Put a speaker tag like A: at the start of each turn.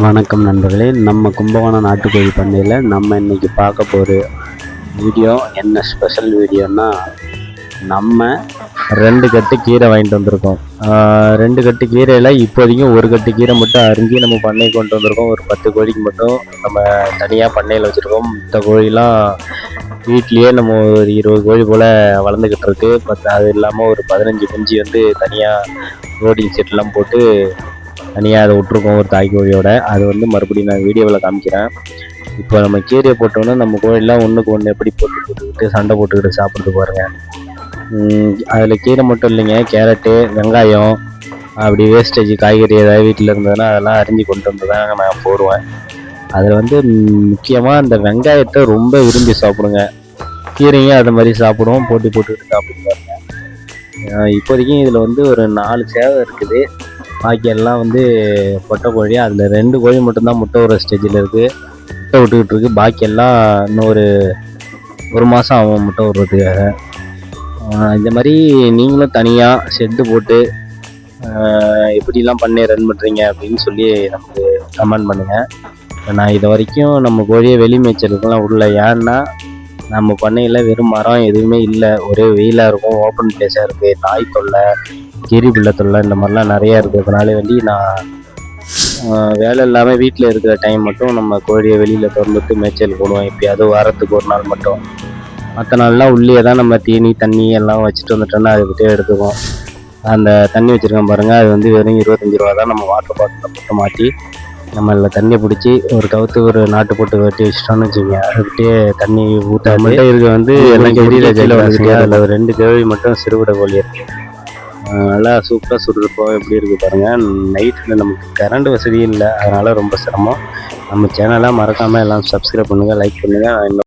A: வணக்கம் நண்பர்களே, நம்ம கும்பகோணம் நாட்டுக்கோழி பண்ணையில் நம்ம இன்றைக்கி பார்க்க போகிற வீடியோ என்ன ஸ்பெஷல் வீடியோன்னா, நம்ம 2 கட்டு கீரை வாங்கிட்டு வந்திருக்கோம். 2 கட்டு கீரையில் இப்போதைக்கும் 1 கட்டு கீரை மட்டும் அரிஞ்சு நம்ம பண்ணை கொண்டு வந்திருக்கோம். ஒரு 10 கோழிக்கு மட்டும் நம்ம தனியாக பண்ணையில் வச்சுருக்கோம். மற்ற கோழிலாம் வீட்லேயே நம்ம ஒரு 20 கோழி போல் வளர்ந்துக்கிட்டு இருக்குது. அது இல்லாமல் ஒரு 15 குஞ்சு வந்து தனியாக லோடிங் செட்லாம் போட்டு தனியாக அதை விட்ருக்கோம் ஒரு தாய் கோழியோட. அது வந்து மறுபடியும் நான் வீடியோவில் காமிக்கிறேன். இப்போ நம்ம கீரையை போட்டோன்னா நம்ம கோழிலாம் ஒன்றுக்கு ஒன்று எப்படி போட்டுக்கிட்டு சண்டை போட்டுக்கிட்டு சாப்பிட்றது பாருங்கள். அதில் கீரை மட்டும் இல்லைங்க, கேரட்டு, வெங்காயம், அப்படி வேஸ்டேஜ் காய்கறி ஏதாவது வீட்டில் இருந்ததுன்னா அதெல்லாம் அரிஞ்சு கொண்டு வந்து தான் நான் போடுவேன். அதில் வந்து முக்கியமாக அந்த வெங்காயத்தை ரொம்ப விரும்பி சாப்பிடுங்க. கீரையும் அது மாதிரி சாப்பிடுவோம், போட்டுக்கிட்டு சாப்பிடுவாங்க. இப்போதைக்கும் இதில் வந்து ஒரு 4 சேவை இருக்குது. பாக்கி எல்லாம் வந்து பொட்டை கோழி. அதில் 2 கோழி மட்டும்தான் முட்டை விடுற ஸ்டேஜில் இருக்குது, முட்டை விட்டுக்கிட்டு இருக்குது. பாக்கி எல்லாம் இன்னும் ஒரு மாதம் ஆகும் முட்டை விடுறதுக்காக. இந்த மாதிரி நீங்களும் தனியாக ஷெட்டு போட்டு எப்படிலாம் பண்ணி ரன் பண்ணுறீங்க அப்படின்னு சொல்லி நமக்கு கமெண்ட் பண்ணுங்கள். நான் இது வரைக்கும் நம்ம கோழியை வெளி மேய்ச்சலுக்கெல்லாம் விடல. ஏன்னா நம்ம பண்ணையில் வெறும் மரம் எதுவுமே இல்லை, ஒரே வெயிலாக இருக்கும், ஓப்பன் பிளேஸாக இருக்குது. நாய் தொல்லை, கீரி பிள்ளை தொல்லை இந்த மாதிரிலாம் நிறையா இருக்கிறதுனால வேண்டி நான் வேலை இல்லாமல் வீட்டில் இருக்கிற டைம் மட்டும் நம்ம கோழியை வெளியில் திறந்துட்டு மேய்ச்சல் போடுவோம். எப்பயாவது வாரத்துக்கு ஒரு நாள் மட்டும். மற்ற நாள்லாம் உள்ளே தான் நம்ம தீனி தண்ணி எல்லாம் வச்சுட்டு வந்துட்டோன்னா அதுக்கிட்டே எடுத்துக்குவோம். அந்த தண்ணி வச்சுருக்கோம் பாருங்கள், அது வந்து வெறும் 25 ரூபா தான். நம்ம வாட்டர் பாட்டிலில் போட்டு மாட்டி நம்ம அதில் தண்ணியை பிடிச்சி ஒரு கவுத்து ஒரு நாட்டு போட்டு வெட்டி வச்சிட்டோன்னு வச்சுக்கோங்க, அதுக்கிட்டே தண்ணி ஊற்றாமல் இருக்க வந்து எல்லாம் கெடியில் ஜெயில வந்துட்டு அதில் ஒரு 2 கோழி மட்டும் சிறுவிடை கோழி இருக்குது. நல்லா சூப்பராக சுடுறப்போ எப்படி இருக்குது பாருங்கள். நைட்டில் நமக்கு கரண்ட் வசதி இல்லை, அதனால் ரொம்ப சிரமம். நம்ம சேனலை மறக்காமல் எல்லாம் சப்ஸ்கிரைப் பண்ணுங்கள், லைக் பண்ணுங்கள்.